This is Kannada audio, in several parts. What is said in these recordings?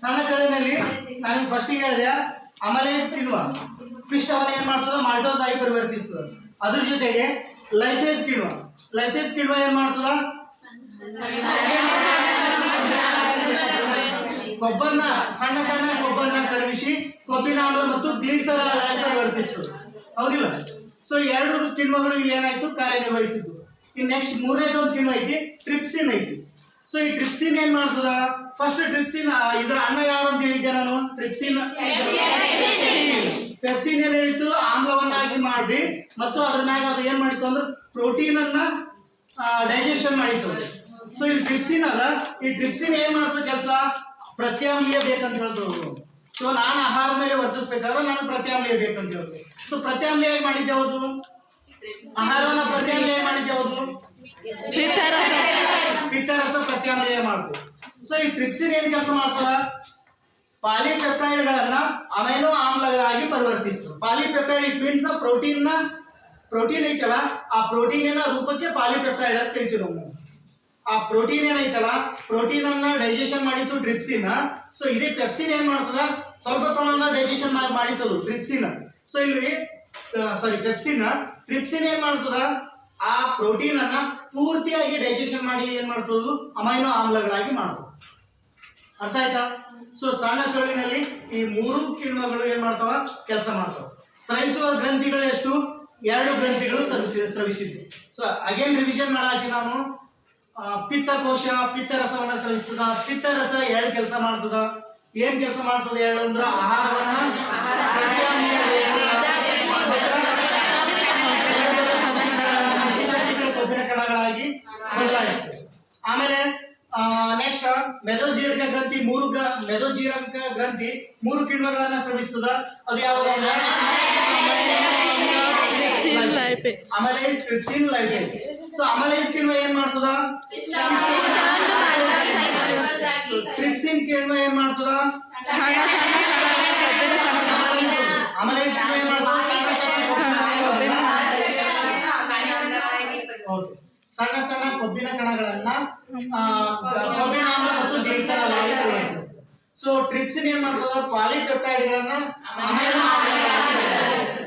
ಸಣ್ಣ ಕರಳಿನಲ್ಲಿ ನಾನು ಫಸ್ಟ್ ಹೇಳಿದೆ ಅಮಲೇಸ್ ಕಿಣ್ವ ಪಿಷ್ಟವನ್ನು ಏನ್ ಮಾಡ್ತದ ಮಾಲ್ಟೋಸ್ ಆಗಿ ಪರಿವರ್ತಿಸ್ತದ. ಅದ್ರ ಜೊತೆಗೆ ಲೈಫೇಸ್ ಕಿಣ್ವ ಏನ್ ಮಾಡ್ತದ ಕೊಬ್ಬನ್ನ ಸಣ್ಣ ಕೊಬ್ಬನ್ನ ಕರಗಿಸಿ ಕೊಬ್ಬಿನ ಆಮ್ಲ ಮತ್ತು ಗ್ಲೀಸರ ಆಗಿ ಪರಿವರ್ತಿಸ್ತದೆ. ಹೌದಿಲ್ಲ? ಸೊ ಎರಡು ಕಿಣ್ವಗಳು ಇಲ್ಲಿ ಏನಾಯ್ತು ಕಾರ್ಯನಿರ್ವಹಿಸಿದ್ದು. ಇನ್ನು ನೆಕ್ಸ್ಟ್ ಮೂರನೇದು ಒಂದು ಕಿಣ್ವ ಐತಿ, ಟ್ರಿಪ್ಸಿನ್ ಐತಿ. ಸೊ ಈ ಟ್ರಿಪ್ಸಿನ್ ಏನ್ ಮಾಡ್ತದ, ಫಸ್ಟ್ ಟ್ರಿಪ್ಸಿನ್ ಇದರ ಅಣ್ಣ ಯಾರು ಅಂತ ಹೇಳಿದ್ದೆ ನಾನು, ಟ್ರಿಪ್ಸಿನ್ ಪೆಪ್ಸಿನ್ ಏನ್ ಹೇಳಿತ್ತು ಆಮ್ಲವನ್ನಾಗಿ ಮಾಡಿ ಮತ್ತು ಅದ್ರ ಮ್ಯಾಗ ಅದು ಏನ್ ಮಾಡಿತ್ತು ಅಂದ್ರೆ ಪ್ರೋಟೀನ್ ಅನ್ನ ಡೈಜೆಷನ್ ಮಾಡಿತ್ತು. ಸೊ ಈ ಟ್ರಿಪ್ಸಿನ್ ಅದ, ಈ ಟ್ರಿಪ್ಸಿನ್ ಏನ್ ಮಾಡ್ತದ ಕೆಲಸ, ಪ್ರತ್ಯಾಮ್ಲೀಯ ಬೇಕಂತ ಹೇಳ್ತವ್ರು. ಸೊ ನಾನು ಆಹಾರದ ಮೇಲೆ ವರ್ತಿಸ್ಬೇಕಾದ್ರೆ ನಾನು ಪ್ರತ್ಯಾಮ್ಲೀಯ ಬೇಕಂತ ಹೇಳ್ತೇವೆ. ಸೊ ಪ್ರತ್ಯಾಮ್ಲೀಯ ಮಾಡಿದ್ದೆ ಯಾವುದು, ಆಹಾರವನ್ನ ಪ್ರತ್ಯಾಮ್ಲೀಯ ಮಾಡಿದ್ದೆ ಯಾವುದು, ಪಿತ್ತರಸ ಪ್ರತ್ಯಾಮ್ಲೀಯ ಮಾಡ್ತು. ಸೊ ಈ ಟ್ರಿಪ್ಸಿನ್ ಏನ್ ಕೆಲಸ ಮಾಡ್ತದ, ಪಾಲಿಪೆಪ್ಟೈಡ್ಗಳನ್ನ ಅಮೈನೋ ಆಮ್ಲಗಳಾಗಿ ಪರಿವರ್ತಿಸ್ತದೆ. ಪಾಲಿಪೆಪ್ಟೈಡ್ ಇಟ್ ಮೀನ್ಸ್ ಪ್ರೋಟೀನ್ ಐತಲ್ಲ, ಆ ಪ್ರೋಟೀನಿನ ರೂಪಕ್ಕೆ ಪಾಲಿಪೆಪ್ಟೈಡ್ ಅಂತ ಕರಿತೀವಿ ನಾವು. ಆ ಪ್ರೋಟೀನ್ ಏನೈತಲ್ಲ, ಪ್ರೋಟೀನ್ ಅನ್ನ ಡೈಜೆಷನ್ ಮಾಡಿತ್ತು ಟ್ರಿಪ್ಸಿನ್. ಸೊ ಇದೇ ಪೆಪ್ಸಿನ್ ಏನ್ ಮಾಡ್ತದ, ಸ್ವಲ್ಪ ಪ್ರಮಾಣದ ಡೈಜೆಷನ್ ಮಾಡಿತ್ತದು ಟ್ರಿಪ್ಸಿನ್. ಸೊ ಇಲ್ಲಿ ಟ್ರಿಪ್ಸಿನ್ ಏನ್ ಮಾಡ್ತದ, ಆ ಪ್ರೋಟೀನ್ ಅನ್ನ ಪೂರ್ತಿಯಾಗಿ ಡೈಜೆಷನ್ ಮಾಡಿ ಏನ್ ಮಾಡ್ತದ, ಅಮೈನೋ ಆಮ್ಲಗಳಾಗಿ ಮಾಡ್ತದೆ. ಅರ್ಥ ಆಯ್ತಾ? ಸೊ ಸಣ್ಣ ಕರುಳಿನಲ್ಲಿ ಈ ಮೂರು ಕಿಣ್ವಗಳು ಏನ್ ಮಾಡ್ತಾವ, ಕೆಲಸ ಮಾಡ್ತಾವ. ಸ್ರವಿಸುವ ಗ್ರಂಥಿಗಳು ಎಷ್ಟು, 2 ಗ್ರಂಥಿಗಳು ಸ್ರವಿಸಿದ್ವು. ಸೊ ಅಗೇನ್ ರಿವಿಷನ್ ಮಾಡಾಕಿ ನಾನು, ಪಿತ್ತಕೋಶ ಪಿತ್ತರಸವನ್ನ ಸ್ರವಿಸ್ತದ. ಪಿತ್ತರಸ 2 ಕೆಲಸ ಮಾಡ್ತದ. ಏನ್ ಕೆಲಸ ಮಾಡ್ತದ 2 ಅಂದ್ರ ಆಹಾರವನ್ನ ಚಿಕ್ಕ ಕೊಬ್ಬಿನ ಕಣಗಳಾಗಿ ಬದಲಾಯಿಸ್ತದೆ. ಆಮೇಲೆ ನೆಕ್ಸ್ಟ್ ಮೆದೋಜೀರಕ ಗ್ರಂಥಿ ಮೆದೋಜೀರಕ ಗ್ರಂಥಿ 3 ಕಿಣ್ವಗಳನ್ನ ಸ್ರವಿಸ್ತದ. ಅದು ಯಾವ್ದಂದ್ರೆ ಅಮಲೈಸ್, ಟ್ರಿಪ್ಸಿನ್, ಲೈಪೇಸ್. ಸೊ ಅಮಲೈಸ್ ಕಿಣ್ವ ಏನ್ ಮಾಡ್ತದ, ಟ್ರಿಪ್ಸಿನ್ ಕಿಣ್ವ ಏನ್ ಮಾಡ್ತದ, ಅಮಲೈಸ್ ಕಿಣ್ವ ಏನ್ ಮಾಡ್ತದ, ಸಣ್ಣ ಕೊಬ್ಬಿನ ಕಣಗಳನ್ನ ಕೊಬ್ಬಿನ ಆಮ್ಲ ಮತ್ತು ಗ್ಲೈಸರಾಲ್ ಆಗಿ ಪರಿವರ್ತಿಸ್ತದೆ. ಸೊ ಟ್ರಿಪ್ಸಿನ್ ಏನ್ ಮಾಡ್ತದ, ಪಾಲಿಪೆಪ್ಟೈಡ್ಗಳನ್ನ ಅಮೈನೋ ಆಮ್ಲಗಳಾಗಿ.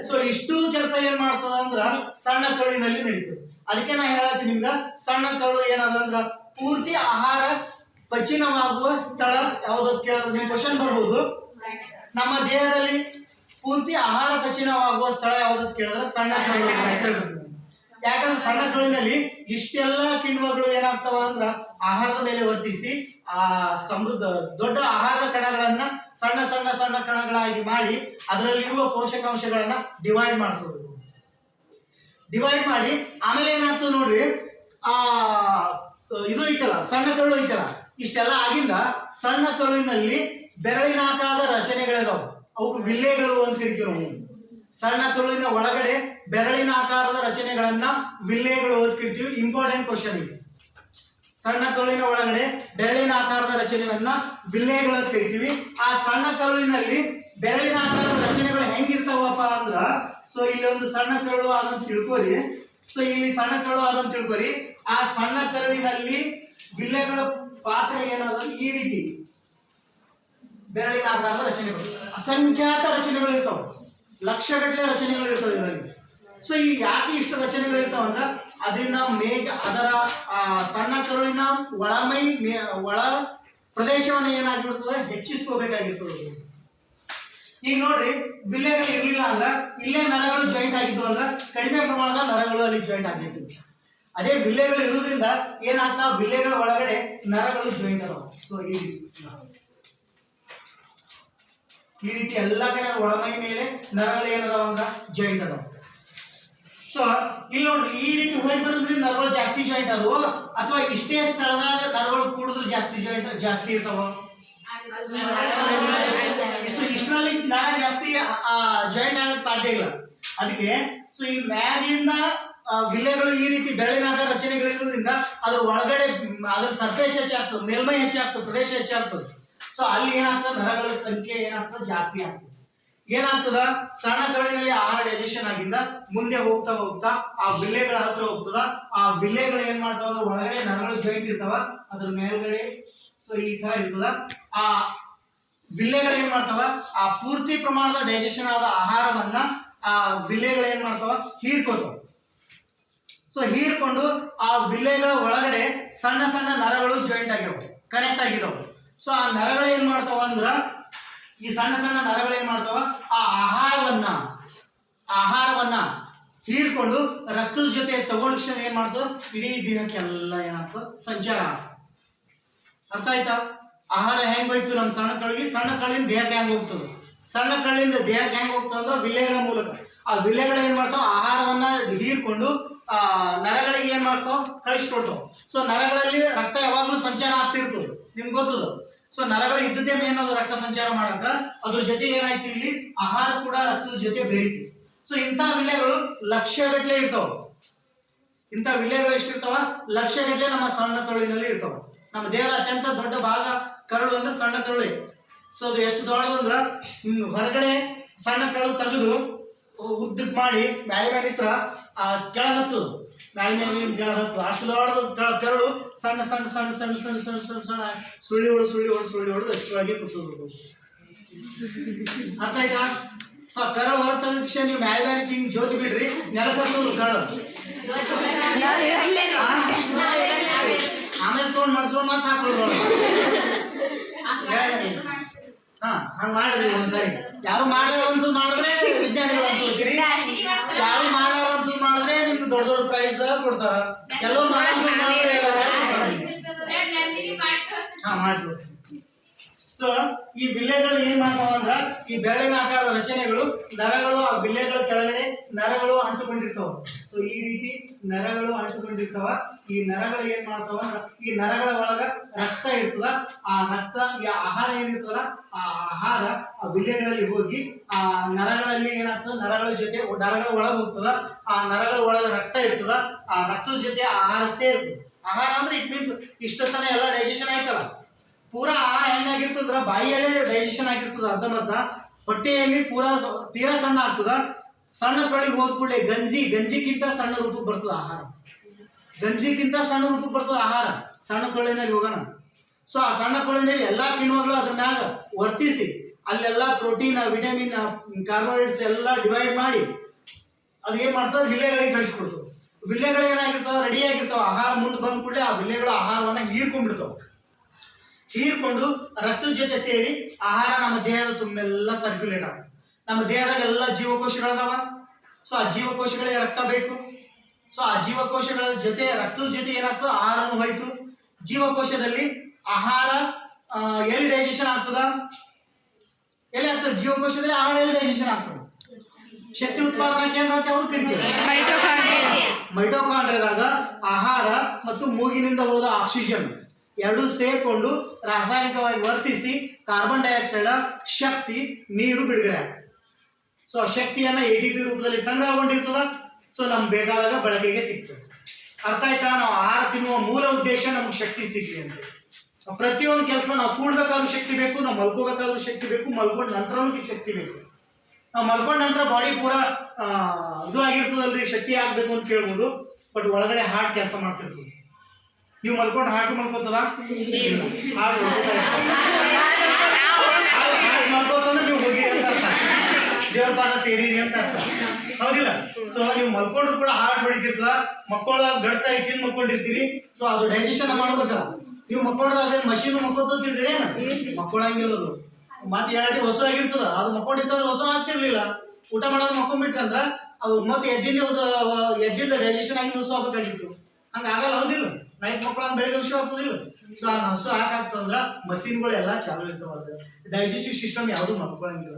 ಸೊ ಇಷ್ಟು ಕೆಲಸ ಏನ್ ಮಾಡ್ತದ ಅಂದ್ರ ಸಣ್ಣ ಕರುಳಿನಲ್ಲಿ ನಡೀತದೆ. ಅದಕ್ಕೆ ನಾ ಹೇಳತ್ತೀನಿ ನಿಮ್ಗ, ಸಣ್ಣ ಕರುಳು ಏನದ ಅಂದ್ರ ಪೂರ್ತಿ ಆಹಾರ ಪಚನವಾಗುವ ಸ್ಥಳ ಯಾವ್ದು ಕೇಳಿದ್ರೆ ನಿಮ್ ಕ್ವಶನ್ ಬರ್ಬೋದು. ನಮ್ಮ ದೇಹದಲ್ಲಿ ಪೂರ್ತಿ ಆಹಾರ ಪಚನವಾಗುವ ಸ್ಥಳ ಯಾವ್ದು ಕೇಳಿದ್ರೆ ಸಣ್ಣ ಕರುಳು ಅಂತ ಹೇಳ್ಬೇಕು. ಯಾಕಂದ್ರೆ ಸಣ್ಣ ಕರುಳಿನಲ್ಲಿ ಇಷ್ಟೆಲ್ಲ ಕಿಣ್ವಗಳು ಏನಾಗ್ತಾವ ಅಂದ್ರ ಆಹಾರದ ಮೇಲೆ ವರ್ತಿಸಿ ಆ ದೊಡ್ಡ ಆಹಾರದ ಕಣಗಳನ್ನ ಸಣ್ಣ ಕಣಗಳಾಗಿ ಮಾಡಿ ಅದರಲ್ಲಿರುವ ಪೋಷಕಾಂಶಗಳನ್ನ ಡಿವೈಡ್ ಮಾಡ್ತದೆ. ಡಿವೈಡ್ ಮಾಡಿ ಆಮೇಲೆ ಏನಾಗ್ತದೆ ನೋಡ್ರಿ, ಇದು ಐತಲ್ಲ ಸಣ್ಣ ಕರುಳು ಐತಲ್ಲ, ಇಷ್ಟೆಲ್ಲ ಆಗಿಂದ ಸಣ್ಣ ಕರುಳಿನಲ್ಲಿ ಬೆರಳಿನಾಕಾರದ ರಚನೆಗಳಿದಾವ, ಅವಕ್ಕೆ ವಿಲ್ಲೆಗಳು ಅಂತ ಕರಿತೀವಿ ನಾವು. ಸಣ್ಣ ಕರುಳಿನ ಒಳಗಡೆ ಬೆರಳಿನ ಆಕಾರದ ರಚನೆಗಳನ್ನ ವಿಲ್ಲೆಗಳು ಅಂತ ಕರಿತೀವಿ. ಇಂಪಾರ್ಟೆಂಟ್ ಕ್ವಶನ್ ಇದೆ. ಸಣ್ಣ ಕರುಳಿನ ಒಳಗಡೆ ಬೆರಳಿನ ಆಕಾರದ ರಚನೆಗಳನ್ನ ವಿಲ್ಲೆಗಳು ಅಂತ ಕರಿತೀವಿ. ಆ ಸಣ್ಣ ಕರುಳಿನಲ್ಲಿ ಬೆರಳಿನ ಆಕಾರದ ರಚನೆಗಳು ಹೆಂಗಿರ್ತಾವಪ್ಪ ಅಂದ್ರ, ಸೊ ಇಲ್ಲಿ ಒಂದು ಸಣ್ಣ ಕರುಳು ಆದಂತ ತಿಳ್ಕೊರಿ. ಸೊ ಇಲ್ಲಿ ಸಣ್ಣ ಕರುಳು ಆದಂತ ತಿಳ್ಕೊರಿ. ಆ ಸಣ್ಣ ಕರುಳಿನಲ್ಲಿ ವಿಲ್ಲೆಗಳ ಪಾತ್ರ ಏನಾದ, ಈ ರೀತಿ ಬೆರಳಿನ ಆಕಾರದ ರಚನೆಗಳು, ಅಸಂಖ್ಯಾತ ರಚನೆಗಳು ಇರ್ತಾವ, ಲಕ್ಷಗಟ್ಟಲೆ ರಚನೆಗಳು ಇರ್ತಾವೆ ಇದರಲ್ಲಿ. ಸೊ ಈ ಯಾಕೆ ಇಷ್ಟು ರಚನೆಗಳು ಇರ್ತಾವ ಅಂದ್ರ ಅದನ್ನ ಅದರ ಸಣ್ಣ ಕರುಳಿನ ಒಳ ಪ್ರದೇಶವನ್ನ ಏನಾಗಿರ್ತದೆ, ಹೆಚ್ಚಿಸ್ಕೋಬೇಕಾಗಿರ್ತದೆ. ಈಗ ನೋಡ್ರಿ, ಬಿಲ್ಲೆಗಳು ಇರ್ಲಿಲ್ಲ ಅಂದ್ರ ಇಲ್ಲೇ ನರಗಳು ಜಾಯಿಂಟ್ ಆಗಿದ್ವು ಅಂದ್ರ ಕಡಿಮೆ ಪ್ರಮಾಣದ ನರಗಳು ಅಲ್ಲಿ ಜಾಯಿಂಟ್ ಆಗಿತ್ತು. ಅದೇ ಬಿಲ್ಲೆಗಳು ಇರೋದ್ರಿಂದ ಏನಾಗ್ತಾವ, ಬಿಲ್ಲೆಗಳ ಒಳಗಡೆ ನರಗಳು ಜಾಯಿಂಟ್ ಅದಾವ. ಸೊ ಈ ರೀತಿ ಎಲ್ಲ ಕಡೆ ಒಳಮೈ ಮೇಲೆ ನರಗಳು ಏನದಾವ ಅಂದ್ರ ಜಾಯಿಂಟ್ ಅದಾವ. ಸೊ ಇಲ್ಲಿ ನೋಡ್ರಿ, ಈ ರೀತಿ ಹೋಗಿ ಬರೋದ್ರಿಂದ ನರಗಳು ಜಾಸ್ತಿ ಜಾಯಿಂಟ್ ಅದಾವ, ಅಥವಾ ಇಷ್ಟೇ ಸ್ಥಳದಾಗ ನರಗಳು ಕೂಡಿದ್ರೆ ಜಾಸ್ತಿ ಇರ್ತಾವ. ಇಷ್ಟರಲ್ಲಿ ನರ ಜಾಸ್ತಿ ಜಾಯಿಂಟ್ ಆಗಕ್ಕೆ ಸಾಧ್ಯ ಇಲ್ಲ. ಅದಕ್ಕೆ ಸೊ ಈ ಮ್ಯಾಗಿಂದ ವಿಲ್ಲೆಗಳು ಈ ರೀತಿ ಬೆರಳಿನಾದ ರಚನೆಗಳು ಇರೋದ್ರಿಂದ ಅದ್ರ ಒಳಗಡೆ ಅದ್ರ ಸರ್ಫೇಸ್ ಹೆಚ್ಚಾಗ್ತದೆ, ಮೇಲ್ಮೈ ಹೆಚ್ಚಾಗ್ತದೆ, ಪ್ರದೇಶ ಹೆಚ್ಚಾಗ್ತದೆ. ಸೊ ಅಲ್ಲಿ ಏನಾಗ್ತದೆ, ನರಗಳ ಸಂಖ್ಯೆ ಏನಾಗ್ತದೆ, ಜಾಸ್ತಿ ಆಗ್ತದೆ. ಏನಾಗ್ತದ, ಸಣ್ಣ ಕರುಳಿನಲ್ಲಿ ಆಹಾರ ಡೈಜೆಷನ್ ಆಗಿಂದ ಮುಂದೆ ಹೋಗ್ತಾ ಆ ವಿಲ್ಲೆಗಳ ಹತ್ರ ಹೋಗ್ತದ. ಆ ವಿಲ್ಲೆಗಳು ಏನ್ ಮಾಡ್ತಾವ, ಒಳಗಡೆ ನರಗಳು ಜಾಯಿಂಟ್ ಇರ್ತಾವ, ಅದ್ರ ಮೇಲ್ಗಡೆ ಸೊ ಈ ತರ ಇರ್ತದ. ಆ ವಿಲ್ಲೆಗಳು ಏನ್ ಮಾಡ್ತಾವ, ಆ ಪೂರ್ತಿ ಪ್ರಮಾಣದ ಡೈಜೆಷನ್ ಆದ ಆಹಾರವನ್ನ ಆ ವಿಲ್ಲೆಗಳು ಏನ್ ಮಾಡ್ತಾವ, ಹೀರ್ಕೋತಾವ. ಸೊ ಹೀರ್ಕೊಂಡು ಆ ವಿಲ್ಲೆಗಳ ಒಳಗಡೆ ಸಣ್ಣ ಸಣ್ಣ ನರಗಳು ಜಾಯಿಂಟ್ ಆಗ್ಯಾವ, ಕನೆಕ್ಟ್ ಆಗಿದಾವ. ಸೊ ಆ ನರಗಳು ಏನ್ ಮಾಡ್ತಾವ ಅಂದ್ರ, ಈ ಸಣ್ಣ ಸಣ್ಣ ನರಗಳು ಏನ್ ಮಾಡ್ತಾವ, ಆ ಆಹಾರವನ್ನ ಹೀರ್ಕೊಂಡು ರಕ್ತದ ಜೊತೆ ತಗೊಂಡ ಕ್ಷಣ ಏನ್ ಮಾಡ್ತದ, ಇಡೀ ದೇಹಕ್ಕೆಲ್ಲ ಏನಾಗ್ತದ, ಸಂಚಾರ. ಅರ್ಥ ಆಯ್ತಾ? ಆಹಾರ ಹೆಂಗ್ ಹೋಯ್ತು ನಮ್ಮ ಸಣ್ಣ ಕಳ್ಳಿಂದ ದೇಹಕ್ಕೆ ಹೆಂಗ್ ಹೋಗ್ತದೆ, ಸಣ್ಣ ಕಳ್ಳಿಂದ ದೇಹಕ್ಕೆ ಹೆಂಗ್ ಹೋಗ್ತದೆ ಅಂದ್ರೆ ವಿಲ್ಲೆಗಳ ಮೂಲಕ. ಆ ವಿಲ್ಲೆಗಳು ಏನ್ ಮಾಡ್ತಾವ, ಆಹಾರವನ್ನ ಹೀರ್ಕೊಂಡು ಆ ನರಗಳಿಗೆ ಏನ್ ಮಾಡ್ತಾವ, ಕಳಿಸ್ಕೊಡ್ತಾವ. ಸೊ ನರಗಳಲ್ಲಿ ರಕ್ತ ಯಾವಾಗ್ಲೂ ಸಂಚಾರ ಆಗ್ತಿರ್ತದೆ, ನಿಮ್ಗೆ ಗೊತ್ತದ. ಸೊ ನರಗಳು ಇದ್ದದ್ದೇ ಮೇನ್ ಅದು ರಕ್ತ ಸಂಚಾರ ಮಾಡಕ, ಅದ್ರ ಜೊತೆ ಏನಾಯ್ತು ಇಲ್ಲಿ ಆಹಾರ ಕೂಡ ರಕ್ತದ ಜೊತೆ ಬೇರಿತು. ಸೊ ಇಂಥ ವಿಲ್ಲೆಗಳು ಲಕ್ಷಗಟ್ಲೆ ಇರ್ತಾವ. ಇಂಥ ವಿಲ್ಲೆಗಳು ಎಷ್ಟಿರ್ತಾವ, ಲಕ್ಷಗಟ್ಲೆ ನಮ್ಮ ಸಣ್ಣ ಕರುಳಿನಲ್ಲಿ ಇರ್ತಾವ. ನಮ್ಮ ದೇಹದ ಅತ್ಯಂತ ದೊಡ್ಡ ಭಾಗ ಕರುಳು ಅಂದ್ರೆ ಸಣ್ಣ ಕರುಳು. ಸೊ ಅದು ಎಷ್ಟು ದೊಡ್ಡದು ಅಂದ್ರ, ಹೊರಗಡೆ ಸಣ್ಣ ಕರುಳು ತೆಗೆದು ಉದ್ದಕ್ ಮಾಡಿ ಮ್ಯಾಲೆ ನಿತ್ರ ಕೆಳಗತ್ತು, ಮ್ಯಾಲೆ ಕೆಳಗತ್ತು, ಅಷ್ಟು ದೊಡ್ಡ ಕರುಳು ಸಣ್ಣ ಸಣ್ಣ ಸಣ್ಣ ಸಣ್ಣ ಸಣ್ಣ ಸಣ್ಣ ಸಣ್ಣ ಸಣ್ಣ ಸುಳ್ಳಿ ಹೊಡೆದು ಅಷ್ಟೊಳಗೆ ಕೂತೋದು. ಅರ್ಥ ಆಯ್ತಾ? ಸೊ ಕರಳು ಹೊರ ತೆಗೆದ ಕ್ಷಣ ನೀವು ಮ್ಯಾಲೆ ಹಿಂಗ್ ಜ್ಯೋತಿ ಬಿಡ್ರಿ, ನೆಲಕತ್ತೋದು ಕರಳು. ಆಮೇಲೆ ತೊಗೊಂಡು ಮಾಡಿಸ್ಕೊಂಡು ಮತ್ತೆ ಹಾಕೊಳ್ಳೋದು. ಹಂಗ ಮಾಡ್ರಿ ಒಂದ್ಸರಿ. ಯಾರು ಮಾಡಾರಂತೂ ಮಾಡಿದ್ರೆ ವಿಜ್ಞಾನಿಗಳು ಅನ್ಸೋತೀರಿ, ಯಾರು ಮಾಡಾರಂತೂ ಮಾಡಿದ್ರೆ ನಿಮ್ಗೆ ದೊಡ್ಡ ದೊಡ್ಡ ಪ್ರೈಸ್ ಕೊಡ್ತಾರ. ಎಲ್ಲೋ ಮಾಡಿದ್ರೆ ಮಾಡ್ತೀವಿ. ಸೊ ಈ ವಿಲ್ಲೆಗಳು ಏನ್ ಮಾಡ್ತಾವ ಅಂದ್ರ, ಈ ಬೆರಳಿನ ಆಕಾರದ ರಚನೆಗಳು, ನರಗಳು ಆ ವಿಲ್ಲೆಗಳ ಕೆಳಗಡೆ ನರಗಳು ಅಂಟುಕೊಂಡಿರ್ತಾವ. ಸೊ ಈ ರೀತಿ ನರಗಳು ಅಂಟುಕೊಂಡಿರ್ತಾವ. ಈ ನರಗಳು ಏನ್ ಮಾಡ್ತಾವ, ಈ ನರಗಳ ಒಳಗ ರಕ್ತ ಇರ್ತದ. ಆ ರಕ್ತ, ಈ ಆಹಾರ ಏನಿರ್ತದ, ಆ ಆಹಾರ ಆ ವಿಲ್ಲೆಗಳಲ್ಲಿ ಹೋಗಿ ಆ ನರಗಳಲ್ಲಿ ಏನಾಗ್ತದ, ನರಗಳ ಜೊತೆ ನರಗಳ ಒಳಗ ಹೋಗ್ತದ. ಆ ನರಗಳ ಒಳಗ ರಕ್ತ ಇರ್ತದ. ಆ ರಕ್ತದ ಜೊತೆ ಆಹಾರ ಸೇರ್ತದೆ. ಆಹಾರ ಅಂದ್ರೆ ಇಟ್ ಮೀನ್ಸ್ ಇಷ್ಟೊತ್ತನ ಎಲ್ಲ ಡೈಜೆಷನ್ ಆಯ್ತಲ್ಲ, ಪೂರಾ ಆಹಾರ ಹೆಂಗಾಗಿರ್ತದ್ರ, ಬಾಯಿಯಲ್ಲೇ ಡೈಜೆಷನ್ ಆಗಿರ್ತದ ಅರ್ಧಮರ್ಧ. ಹೊಟ್ಟೆಯಲ್ಲಿ ತೀರಾ ಸಣ್ಣ ಆಗ್ತದ. ಸಣ್ಣ ಕರುಳಿಗೆ ಹೋದ ಕೂಡಲೇ ಗಂಜಿಗಿಂತ ಸಣ್ಣ ರೂಪಕ್ಕೆ ಬರ್ತದ ಆಹಾರ. ಗಂಜಿಗಿಂತ ಸಣ್ಣ ರೂಪಕ್ಕೆ ಬರ್ತದ ಆಹಾರ ಸಣ್ಣ ಕರುಳಿನಲ್ಲಿ ಹೋಗೋಣ. ಸೊ ಆ ಸಣ್ಣ ಕರುಳಿನಲ್ಲಿ ಎಲ್ಲಾ ಕಿಣ್ವಗಳು ಅದ್ರ ಮ್ಯಾಗ ವರ್ತಿಸಿ ಅಲ್ಲೆಲ್ಲ ಪ್ರೋಟೀನ್, ವಿಟಮಿನ್, ಕಾರ್ಬೋಹೈಡ್ರೇಟ್ಸ್ ಎಲ್ಲ ಡಿವೈಡ್ ಮಾಡಿ ಅದು ಏನ್ ಮಾಡ್ತದ, ವಿಲ್ಲೆಗಳಿಗೆ ಕಳಿಸ್ಕೊಡ್ತದೆ. ವಿಲ್ಲೆಗಳು ಏನಾಗಿರ್ತಾವ, ರೆಡಿ ಆಗಿರ್ತಾವ. ಆಹಾರ ಮುಂದೆ ಬಂದ ಕೂಡಲೇ ಆ ವಿಲ್ಲೆಗಳ ಆಹಾರವನ್ನ ಹೀರ್ಕೊಂಡ್ಬಿಡ್ತಾವ. ಹೀರ್ಕೊಂಡು ರಕ್ತದ ಜೊತೆ ಸೇರಿ ಆಹಾರ ನಮ್ಮ ದೇಹದ ತುಂಬೆಲ್ಲ ಸರ್ಕ್ಯುಲೇಟ್ ಆಗ. ನಮ್ಮ ದೇಹದಾಗ ಎಲ್ಲ ಜೀವಕೋಶಗಳದಾವ. ಸೊ ಆ ಜೀವಕೋಶಗಳಿಗೆ ರಕ್ತ ಬೇಕು. ಸೊ ಆ ಜೀವಕೋಶಗಳ ಜೊತೆ ರಕ್ತದ ಜೊತೆ ಏನಾಗ್ತದೆ, ಆಹಾರನೂ ಹೋಯ್ತು. ಜೀವಕೋಶದಲ್ಲಿ ಆಹಾರ ಎಲ್ಲಿ ಡೈಜೆಷನ್ ಆಗ್ತದ, ಎಲ್ಲಿ ಆಗ್ತದೆ, ಜೀವಕೋಶದಲ್ಲಿ ಆಹಾರ ಎಲ್ಲಿ ಡೈಜೆಷನ್ ಆಗ್ತದೆ, ಶಕ್ತಿ ಉತ್ಪಾದನಾ ಕೇಂದ್ರ ಅಂತ ಯಾವ್ದು ಕರಿತೀವಿ, ಮೈಟೋಕಾಂಡ್ರಿಯಾದಾಗ ಆಹಾರ ಮತ್ತು ಮೂಗಿನಿಂದ ಹೋದ ಆಕ್ಸಿಜನ್ ಎರಡೂ ಸೇರ್ಕೊಂಡು ರಾಸಾಯನಿಕವಾಗಿ ವರ್ತಿಸಿ ಕಾರ್ಬನ್ ಡೈಆಕ್ಸೈಡ್, ಶಕ್ತಿ, ನೀರು ಬಿಡುಗಡೆ ಆಗ್ತದೆ. ಸೊ ಆ ಶಕ್ತಿಯನ್ನ ATP ರೂಪದಲ್ಲಿ ಸಂಗ್ರಹಗೊಂಡಿರ್ತದ. ಸೊ ನಮ್ಗೆ ಬೇಕಾದಾಗ ಬಳಕೆಗೆ ಸಿಗ್ತದೆ. ಅರ್ಥ ಆಯ್ತಾ? ನಾವು ಆಹಾರ ತಿನ್ನುವ ಮೂಲ ಉದ್ದೇಶ ನಮ್ಗೆ ಶಕ್ತಿ ಸಿಗ್ಲಿ ಅಂತ. ಪ್ರತಿಯೊಂದು ಕೆಲಸ ನಾವು ಕೂಡ್ಬೇಕಾದ್ರೂ ಶಕ್ತಿ ಬೇಕು, ನಾವು ಮಲ್ಕೋಬೇಕಾದ್ರೂ ಶಕ್ತಿ ಬೇಕು, ಮಲ್ಕೊಂಡ ನಂತರನೂ ಶಕ್ತಿ ಬೇಕು. ನಾವು ಮಲ್ಕೊಂಡ ನಂತರ ಬಾಡಿ ಪೂರಾ ಇದು ಆಗಿರ್ತದಲ್ರಿ, ಶಕ್ತಿ ಆಗ್ಬೇಕು ಅಂತ ಕೇಳ್ಬೋದು. ಬಟ್ ಒಳಗಡೆ ಹಾರ್ಟ್ ಕೆಲಸ ಮಾಡ್ತಿರ್ತದೆ. ನೀವು ಮಲ್ಕೊಂಡು ಹಾರ್ಟ್ ಮಲ್ಕೋತದ, ಹಾರ್ಟ್ ಮಲ್ಕೋತಂದ್ರೆ ನೀವು ಹೋಗಿ ಅಂತ ಅರ್ಥ, ದೇವ್ರ ಪಾದ ಸೇರಿರಿ ಅಂತ ಅರ್ಥ, ಹೌದಿಲ್ಲ? ಸೊ ನೀವು ಮಲ್ಕೊಂಡ್ರು ಕೂಡ ಹಾರ್ಟ್ ಹೊಡಿತಿರ್ತದ. ಮಕ್ಕಳ ಗಡ್ತ ಇಟ್ಟಿಂದ ಮಲ್ಕೊಂಡಿರ್ತೀರಿ. ಸೊ ಅದು ಡೈಜೆಷನ್ ಮಾಡ್ಬೇಕಲ್ಲ. ನೀವು ಮಕ್ಕೊಂಡ್ರೆ ಅದೇ ಮಷೀನ್ ಮಕ್ಕೋತಿರ್ತೀರಿ, ಏನು ಮಕ್ಕೊಳಂಗಿಲ್ಲ. ಅದು ಮತ್ತೆ 2 ಹೊಸ ಆಗಿರ್ತದ. ಅದು ಮಕ್ಕೊಂಡಿರ್ತಂದ್ರೆ ಹೊಸ ಆಗ್ತಿರ್ಲಿಲ್ಲ. ಊಟ ಮಾಡೋದು ಮಕ್ಕೊಂಡ್ಬಿಟ್ರಂದ್ರ ಅದು ಮತ್ತೆ ಎದ್ದಿಂದ ಡೈಜೆಷನ್ ಆಗಿ ಹೊಸ ಆಗ್ಬೇಕಾಗಿತ್ತು. ಹಂಗಾಗಲ್ಲ, ಹೌದಿಲ್ಲ? ನೈಟ್ ಮಕ್ಕಳನ್ನ ಬೆಳಿಗ್ಗೆ ಹಸು ಆಗ್ತದಿಲ್ಲ. ಸೊ ಆ ಹಸು ಹಾಕಾಗ್ತದಂದ್ರ ಮಷೀನ್ಗಳು ಎಲ್ಲ ಚಾಲು ಇರ್ತಾವ. ಡೈಜೆಸ್ಟಿವ್ ಸಿಸ್ಟಮ್ ಯಾವುದು ಮಕ್ಕೊಳಂಗಿಲ್ಲ.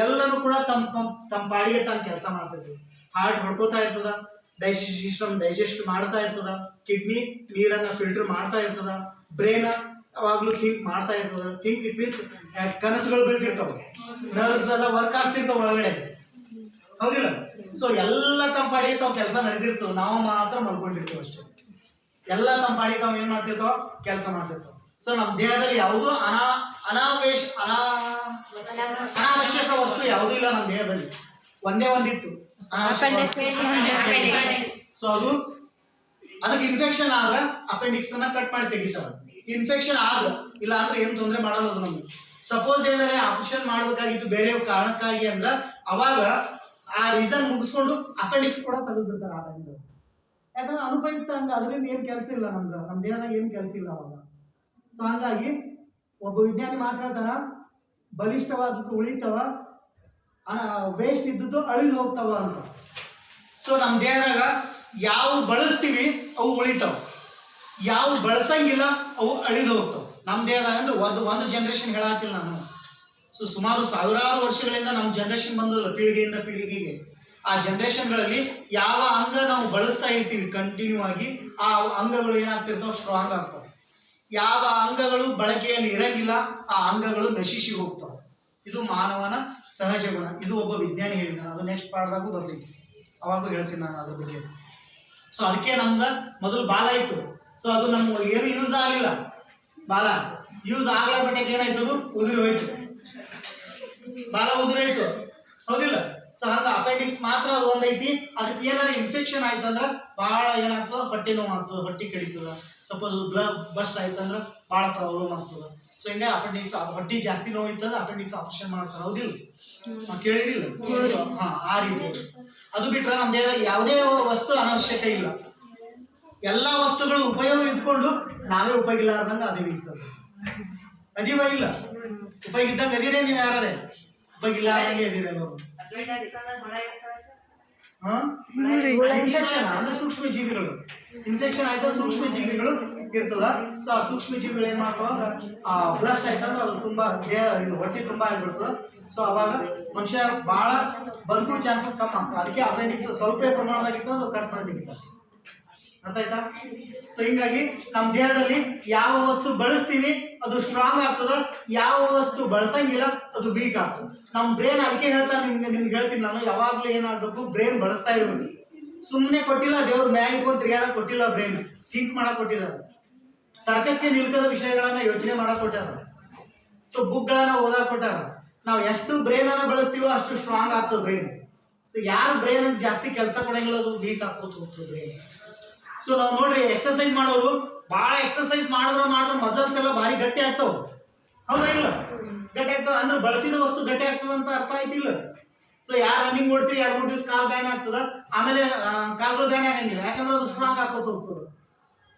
ಎಲ್ಲರೂ ಕೂಡ ತಮ್ಮ ಪಾಡಿಗೆ ತಾನು ಕೆಲಸ ಮಾಡ್ತಿರ್ತೀವಿ. ಹಾರ್ಟ್ ಹೊಡ್ಕೋತಾ ಇರ್ತದ, ಡೈಜೆಸ್ಟಿವ್ ಸಿಸ್ಟಮ್ ಡೈಜೆಸ್ಟ್ ಮಾಡ್ತಾ ಇರ್ತದ, ಕಿಡ್ನಿ ನೀರನ್ನ ಫಿಲ್ಟರ್ ಮಾಡ್ತಾ ಇರ್ತದ, ಬ್ರೈನ್ ಯಾವಾಗ್ಲೂ ಥಿಂಕ್ ಮಾಡ್ತಾ ಇರ್ತದ. ಥಿಂಕ್ ಇಟ್ ಮೀನ್ಸ್ ಕನಸುಗಳು ಬೀಳ್ತಿರ್ತಾವ, ನರ್ವ್ಸ್ ಎಲ್ಲ ವರ್ಕ್ ಆಗ್ತಿರ್ತಾವ ಒಳಗಡೆ, ಹೌದಿಲ್ಲ? ಸೊ ಎಲ್ಲ ತಮ್ಮ ಪಾಡಿಗೆ ತಾವು ಕೆಲಸ ನಡೆದಿರ್ತವ. ನಾವು ಮಾತ್ರ ಮಲ್ಕೊಂಡಿರ್ತೀವಿ ಅಷ್ಟೇ. ಎಲ್ಲ ತಮ್ಮ ಪಾಡಿಗೆ ತಾವು ಏನ್ ಮಾಡ್ತಿರ್ತಾವ, ಕೆಲಸ ಮಾಡ್ತಿರ್ತಾವ. ಸೊ ನಮ್ಮ ದೇಹದಲ್ಲಿ ಯಾವುದೂ ಅನಾವಶ್ಯಕ ವಸ್ತು ಯಾವುದೂ ಇಲ್ಲ ನಮ್ಮ ದೇಹದಲ್ಲಿ. ಒಂದೇ ಒಂದಿತ್ತು, ಸೊ ಅದಕ್ಕೆ ಇನ್ಫೆಕ್ಷನ್ ಆದ್ರೆ ಅಪೆಂಡಿಕ್ಸ್ ಅನ್ನ ಕಟ್ ಮಾಡಿ ತೆಗಿತಾರ. ಇನ್ಫೆಕ್ಷನ್ ಆದ್ರೆ ಇಲ್ಲ ಅಂದ್ರೆ ಏನು ತೊಂದರೆ ಮಾಡಲ್ಲ ಅದು ನಮ್ಗೆ. ಸಪೋಸ್ ಏನಾರೆ ಆಪರೇಷನ್ ಮಾಡ್ಬೇಕಾಗಿತ್ತು ಬೇರೆ ಕಾರಣಕ್ಕಾಗಿ ಅಂದ್ರ ಅವಾಗ ಆ ರೀಸನ್ ಮುಗಿಸ್ಕೊಂಡು ಅಪೆಂಡಿಕ್ಸ್ ಕೂಡ ತೆಗೆದ್ಬಿಡ್ತಾರೆ ಆ ಟೈಮ್ದಾಗ. ಯಾಕಂದ್ರೆ ಅನುಪಯುಕ್ತ ಹಂಗ ಅದರಿಂದ ಏನ್ ಕೆಲಸ ಇಲ್ಲ ನಮ್ಮ ದೇಹದಾಗ ಏನ್ ಕೆಲಸ ಇಲ್ಲ ಅವಾಗ. ಸೊ ಹಂಗಾಗಿ ಒಬ್ಬ ವಿಜ್ಞಾನಿ ಮಾತಾಡ್ತಾನ, ಬಲಿಷ್ಠವಾದದ್ದು ಉಳಿತವ, ವೇಸ್ಟ್ ಇದ್ದದ್ದು ಅಳಿದು ಹೋಗ್ತಾವ ಅಂತ. ಸೊ ನಮ್ಮ ದೇಹದಾಗ ಯಾವ ಬಳಸ್ತೀವಿ ಅವು ಉಳಿತಾವ, ಯಾವ ಬಳಸಂಗಿಲ್ಲ ಅವು ಅಳಿದು ಹೋಗ್ತಾವ ನಮ್ಮ ದೇಹದಾಗ. ಅಂದ್ರೆ ಒಂದು ಜನರೇಷನ್ ಹೇಳತ್ತಿಲ್ಲ ನಾನು. ಸೊ ಸುಮಾರು ಸಾವಿರಾರು ವರ್ಷಗಳಿಂದ ನಮ್ಮ ಜನರೇಷನ್ ಬಂದಲ್ಲ, ಪೀಳಿಗೆಯಿಂದ ಪೀಳಿಗೆಗೆ. ಆ ಜನರೇಷನ್ಗಳಲ್ಲಿ ಯಾವ ಅಂಗ ನಾವು ಬಳಸ್ತಾ ಇರ್ತೀವಿ ಕಂಟಿನ್ಯೂ ಆಗಿ, ಆ ಅಂಗಗಳು ಏನಾಗ್ತಿರ್ತಾವ, ಸ್ಟ್ರಾಂಗ್ ಆಗ್ತಾವ. ಯಾವ ಅಂಗಗಳು ಬಳಕೆಯಲ್ಲಿ ಇರಂಗಿಲ್ಲ ಆ ಅಂಗಗಳು ನಶಿಸಿ ಹೋಗ್ತಾವ. ಇದು ಮಾನವನ ಸಹಜ ಗುಣ. ಇದು ಒಬ್ಬ ವಿಜ್ಞಾನಿ ಹೇಳಿದ್ದಾನೆ. ಅದು ನೆಕ್ಸ್ಟ್ ಪಾಠದಾಗೂ ಬರ್ತೈತಿ, ಅವಾಗೂ ಹೇಳ್ತೀನಿ ನಾನು ಅದ್ರ ಬಗ್ಗೆ. ಸೊ ಅದಕ್ಕೆ ನಮ್ಗೆ ಮೊದಲು ಬಾಲ ಇತ್ತು. ಸೊ ಅದು ನಮ್ಗೆ ಏನು ಯೂಸ್ ಆಗಲಿಲ್ಲ. ಬಾಲ ಯೂಸ್ ಆಗ್ಲಾಬಿಟ್ಟಕ್ಕೆ ಏನಾಯ್ತು, ಅದು ಉದುರಿ ಹೋಯ್ತು. ಬಾಲ ಉದುರಿ ಹೋಯ್ತು, ಹೌದಿಲ್ಲ? ಸೊ ಹಂಗ ಅಪೆಂಡಿಕ್ಸ್ ಮಾತ್ರ ಅದು ಒಂದೈತಿ. ಅದಕ್ಕೆ ಏನಾದ್ರು ಇನ್ಫೆಕ್ಷನ್ ಆಯ್ತು ಅಂದ್ರೆ ಭಾಳ ಏನಾಗ್ತದ, ಹೊಟ್ಟೆ ನೋವು ಆಗ್ತದೆ, ಹೊಟ್ಟೆ ಕಡಿತದ. ಸಪೋಸ್ ಬ್ಲಡ್ ಬಸ್ಟ್ ಆಯ್ತು ಅಂದ್ರೆ ಭಾಳ ಪ್ರಾಬ್ಲಮ್ ಆಗ್ತದೆ. ಸೊ ಹಿಂಗೆ ಅಪೆಂಡಿಕ್ಸ್, ಹೊಟ್ಟೆ ಜಾಸ್ತಿ ನೋವು ಇತ್ತಂದ್ರೆ ಅಪೆಂಡಿಕ್ಸ್ ಆಪರೇಷನ್ ಮಾಡ್ತಾರೆ, ಹೌದಿಲ್ಲ? ಕೇಳಿರಿಲ್ಲ? ಹಾ, ಆ ರೀತಿ. ಅದು ಬಿಟ್ರೆ ನಮ್ಮ ದೇಹದಾಗ ಯಾವುದೇ ವಸ್ತು ಅನವಶ್ಯಕ ಇಲ್ಲ. ಎಲ್ಲ ವಸ್ತುಗಳು ಉಪಯೋಗ ಇದ್ಕೊಂಡು ನಾವೇ ಉಪಯೋಗ ಇಲ್ಲಾರ್ದಂಗೆ ಅದೇ ವೀಸೋದು. ಅದೀವ ಇಲ್ಲ? ಉಪಯೋಗ ಇದ್ದಂಗೆ ಅದಿರೇ ನೀವು ಯಾರೇ? ಉಪಯೋಗ ಇಲ್ಲಾರ್ದಂಗೆ ಅದಿರೇ ಅವರು. ಇನ್ಫೆಕ್ಷನ್ ಅಂದ್ರೆ ಸೂಕ್ಷ್ಮ ಜೀವಿಗಳು. ಇನ್ಫೆಕ್ಷನ್ ಆಯ್ತು, ಸೂಕ್ಷ್ಮ ಜೀವಿಗಳು ಇರ್ತದ. ಸೊ ಆ ಸೂಕ್ಷ್ಮ ಜೀವಿಗಳು ಏನ್ ಮಾಡ್ತಾವ ಅಂದ್ರೆ ಆ ಬ್ಲಸ್ಟ್ ಆಯ್ತಂದ್ರೆ ಅದು ತುಂಬಾ ಹೊಟ್ಟೆ ತುಂಬಾ ಆಗಿಬಿಡ್ತದ. ಸೊ ಅವಾಗ ಮನುಷ್ಯ ಬಹಳ ಬದುಕುವ ಚಾನ್ಸಸ್ ಕಮ್ಮಿ ಆಗ್ತದೆ. ಅದಕ್ಕೆ ಅಪೆಂಡಿಕ್ಸ್ ಸ್ವಲ್ಪ ಪ್ರಮಾಣದಾಗಿತ್ತು ಅದು ಕಟ್ ಮಾಡಿಬಿಡ್ತಾರೆ. ಅರ್ಥ ಆಯ್ತಾ? ಸೊ ಹಿಂಗಾಗಿ ನಮ್ಮ ದೇಹದಲ್ಲಿ ಯಾವ ವಸ್ತು ಬಳಸ್ತೀವಿ ಅದು ಸ್ಟ್ರಾಂಗ್ ಆಗ್ತದ, ಯಾವ ವಸ್ತು ಬಳಸಂಗಿಲ್ಲ ಅದು ವೀಕ್ ಆಗ್ತದೆ. ನಮ್ಮ ಬ್ರೇನ್ ಅದಕ್ಕೆ ಹೇಳ್ತಾರೆ, ನಿಮ್ಗೆ ಹೇಳ್ತೀನಿ ನಾನು, ಯಾವಾಗಲೂ ಏನಾಗಬೇಕು, ಬ್ರೇನ್ ಬಳಸ್ತಾ ಇರಬೇಕು. ಸುಮ್ಮನೆ ಕೊಟ್ಟಿಲ್ಲ ದೇವ್ರ ಮ್ಯಾಗ ತಿರುಗಾಡಕ್ ಕೊಟ್ಟಿಲ್ಲ, ಬ್ರೇನ್ ಥಿಂಕ್ ಮಾಡಕ್ ಕೊಟ್ಟಿದ್ದಾರೆ. ತರ್ಕಕ್ಕೆ ನಿಲ್ಕದ ವಿಷಯಗಳನ್ನ ಯೋಚನೆ ಮಾಡಕ್ ಕೊಟ್ಟಾರ. ಸೊ ಬುಕ್ಗಳನ್ನ ಓದಾಕ್ ಕೊಟ್ಟಾರ. ನಾವು ಎಷ್ಟು ಬ್ರೇನ್ ಅನ್ನ ಬಳಸ್ತೀವೋ ಅಷ್ಟು ಸ್ಟ್ರಾಂಗ್ ಆಗ್ತದೆ ಬ್ರೇನ್. ಸೊ ಯಾರು ಬ್ರೇನ್ ಜಾಸ್ತಿ ಕೆಲಸ ಕೊಡಂಗಿಲ್ಲ ಅದು ವೀಕ್ ಆಗ್ಕೋತ ಹೋಗ್ತದೆ ಬ್ರೇನ್. ಸೊ ನಾವು ನೋಡ್ರಿ, ಎಕ್ಸರ್ಸೈಸ್ ಮಾಡೋರು ಭಾಳ ಎಕ್ಸರ್ಸೈಸ್ ಮಾಡಿದ್ರೆ ಮಸಲ್ಸ್ ಎಲ್ಲ ಭಾರಿ ಗಟ್ಟಿ ಆಗ್ತಾವ, ಹೌದಾ ಇಲ್ಲ? ಗಟ್ಟಿ ಆಗ್ತಾವ ಅಂದ್ರೆ ಬಳಸಿದ ವಸ್ತು ಗಟ್ಟಿ ಆಗ್ತದ ಅಂತ ಅರ್ಥ ಆಯ್ತಿಲ್ಲ? ಸೊ ಯಾರು ರನ್ನಿಂಗ್ ಓಡ್ತೀವಿ 2-3 ದಿವಸ ಕಾಲು ಬ್ಯಾನ್ ಆಗ್ತದ, ಆಮೇಲೆ ಕಾಲು ಬ್ಯಾನ್ ಆಗಂಗಿಲ್ಲ, ಯಾಕಂದ್ರೆ ಅದು ಸ್ಟ್ರಾಂಗ್ ಹಾಕೋತ ಹೋಗ್ತದೆ.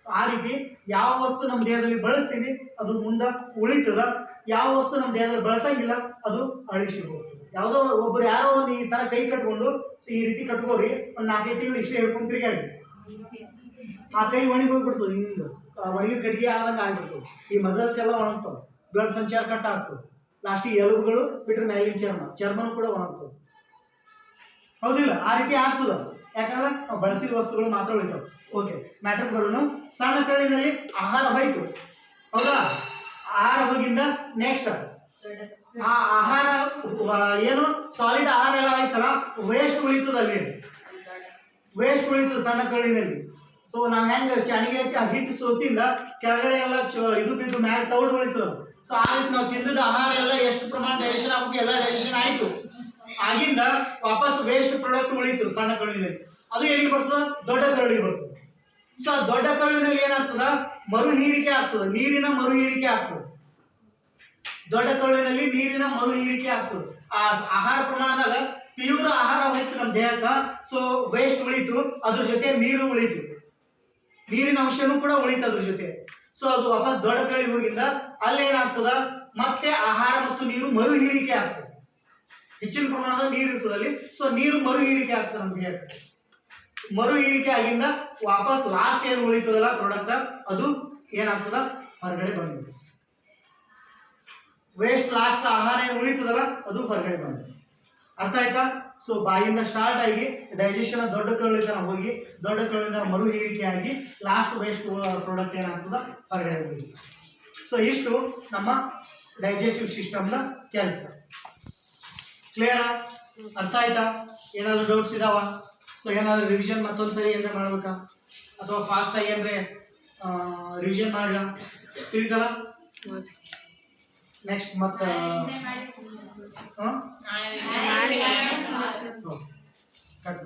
ಆ ರೀತಿ ಯಾವ ವಸ್ತು ನಮ್ಮ ದೇಹದಲ್ಲಿ ಬಳಸ್ತೀವಿ ಅದು ಮುಂದೆ ಉಳಿತದ, ಯಾವ ವಸ್ತು ನಮ್ಮ ದೇಹದಲ್ಲಿ ಬಳಸಂಗಿಲ್ಲ ಅದು ಅಳಿಸಿ ಹೋಗ್ತದೆ. ಯಾವುದೋ ಒಬ್ರು ಯಾರೋ ಒಂದು ಈ ತರ ಕೈ ಕಟ್ಕೊಂಡು ಈ ರೀತಿ ಕಟ್ಕೋರಿ, ಒಂದು 4-5 ತಿಂಗಳು ಇಷ್ಟೇ ಹಿಡ್ಕೊಂಡು ತಿರುಗಾಡಿ, ಆ ಕೈ ಒಣಗಿ ಹೋಗ್ಬಿಡ್ತದೆ. ಹಿಂಗೆ ಒಣಗಿ ಕಟ್ಟಿಗೆ ಆದಂಗೆ ಆಗ್ಬಿಡ್ತದೆ. ಈ ಮಸಲ್ಸ್ ಎಲ್ಲ ಒಣಗ್ತವೆ, ಬ್ಲಡ್ ಸಂಚಾರ ಕಟ್ ಆಗ್ತವೆ. ಲಾಸ್ಟಿಗೆ ಎಲುಬುಗಳು ಬಿಟ್ಟರೆ ಮೇಲಿನ ಚರ್ಮನೂ ಕೂಡ ಒಣಗ್ತವೆ, ಹೌದಿಲ್ಲ? ಆ ರೀತಿ ಆಗ್ತದ. ಯಾಕಂದ್ರೆ ನಾವು ಬಳಸಿದ ವಸ್ತುಗಳು ಮಾತ್ರ ಉಳಿತಾವೆ. Okay, matter ಬರೋನು. ಸಣ್ಣ ಕರಳಿನಲ್ಲಿ ಆಹಾರ ಹೋಯ್ತು, ಹೌದಾ? ಆಹಾರ ಹೋಗಿಂದ ನೆಕ್ಸ್ಟ್ ಆ ಆಹಾರ ಏನು ಸಾಲಿಡ್ ಆಹಾರ ಎಲ್ಲ ಆಯ್ತಲ್ಲ, ವೇಸ್ಟ್ ಉಳಿತದ. ಅಲ್ಲಿ ವೇಸ್ಟ್ ಉಳಿತದ ಸಣ್ಣ ಕರಳಿನಲ್ಲಿ. ಸೊ ನಾವು ಹೆಂಗೆ ಚಾಣಿಗೆ ಹಿಟ್ಟು ಸೋಸಿಲ್ಲ ಕೆಳಗಡೆ ಎಲ್ಲ ಇದು ಬಿದ್ದು ಮ್ಯಾಗ ತೌಡು ಉಳಿತದ. ಸೊ ಆ ರೀತಿ ನಾವು ತಿಂದಿದ್ದ ಆಹಾರ ಎಲ್ಲ ಎಷ್ಟು ಪ್ರಮಾಣ ಡೈಜೆಷನ್ ಆಗಬೇಕು, ಎಲ್ಲ ಡೈಜೆಷನ್ ಆಯ್ತು. ಆಗಿಂದ ವಾಪಸ್ ವೇಸ್ಟ್ ಪ್ರಾಡಕ್ಟ್ ಉಳಿತು ಸಣ್ಣ ಕರಳಿನಲ್ಲಿ. ಅದು ಎಲ್ಲಿಗೆ ಬರ್ತದ? ದೊಡ್ಡ ಕರಳಿಗೆ ಬರ್ತದೆ. ಸೊ ಆ ದೊಡ್ಡ ಕರಳಿನಲ್ಲಿ ಏನಾಗ್ತದ? ಮರು ಹೀರಿಕೆ ಆಗ್ತದೆ, ನೀರಿನ ಮರು ಹೀರಿಕೆ ಆಗ್ತದೆ. ದೊಡ್ಡ ಕರಳಿನಲ್ಲಿ ನೀರಿನ ಮರು ಹೀರಿಕೆ ಆಗ್ತದೆ. ಆ ಆಹಾರ ಪ್ರಮಾಣದಾಗ ತೀವ್ರ ಆಹಾರ ಹೋಯ್ತು ನಮ್ಮ ದೇಹಕ್ಕೆ. ಸೊ ವೇಸ್ಟ್ ಉಳಿತು, ಅದ್ರ ಜೊತೆ ನೀರು ಉಳಿತು, ನೀರಿನ ಅಂಶನೂ ಕೂಡ ಉಳಿತು ಅದ್ರ ಜೊತೆ. ಸೊ ಅದು ವಾಪಸ್ ದೊಡ್ಡ ಕರಳಿಗೆ ಹೋಗಿಂದ ಅಲ್ಲಿ ಏನಾಗ್ತದ? ಮತ್ತೆ ಆಹಾರ ಮತ್ತು ನೀರು ಮರು ಹೀರಿಕೆ ಆಗ್ತದೆ. ಹೆಚ್ಚಿನ ಪ್ರಮಾಣದ ನೀರು ಇರ್ತದೆ ಅಲ್ಲಿ. ಸೊ ನೀರು ಮರು ಹೀರಿಕೆ ಆಗ್ತದೆ ನಮ್ಮ ದೇಹಕ್ಕೆ. ಮರು ಹೀರಿಕೆ ಆಗಿಂದ ವಾಪಸ್ ಲಾಸ್ಟ್ ಏನು ಉಳಿತದಲ್ಲ ಪ್ರಾಡಕ್ಟ್, ಅದು ಏನಾಗ್ತದ? ಹೊರಗಡೆ ಬಂದಿದೆ. ವೇಸ್ಟ್ ಲಾಸ್ಟ್ ಆಹಾರ ಏನು ಉಳಿತದಲ್ಲ ಅದು ಹೊರಗಡೆ ಬಂದಿದೆ. ಅರ್ಥ ಆಯ್ತಾ? ಸೊ ಬಾಯಿಂದ ಸ್ಟಾರ್ಟ್ ಆಗಿ ಡೈಜೆಷನ್ ದೊಡ್ಡ ಕರಳಿಂದ ಹೋಗಿ ದೊಡ್ಡ ಕರಳಿಂದ ಮರು ಹೀರಿಕೆ ಆಗಿ ಲಾಸ್ಟ್ ವೇಸ್ಟ್ ಪ್ರಾಡಕ್ಟ್ ಏನಾಗ್ತದ? ಹೊರಗಡೆ ಬಂದಿದೆ. ಸೊ ಇಷ್ಟು ನಮ್ಮ ಡೈಜೆಸ್ಟಿವ್ ಸಿಸ್ಟಮ್ನ ಕೆಲಸ. ಕ್ಲಿಯರಾ? ಅರ್ಥ ಆಯ್ತಾ? ಏನಾದರೂ ಡೌಟ್ಸ್ ಇದಾವ? ಸೊ ಏನಾದರೂ ರಿವಿಷನ್ ಮತ್ತೊಂದ್ಸರಿ ಏನಾರ ಮಾಡ್ಬೇಕಾ ಅಥವಾ ಫಾಸ್ಟ್ ಆಗಿ ಅಂದರೆ ರಿವಿಷನ್ ಮಾಡಲ? ತಿಳಿತಲ್ಲ? ನೆಕ್ಸ್ಟ್ ಮತ್ತೆ ಕಟ್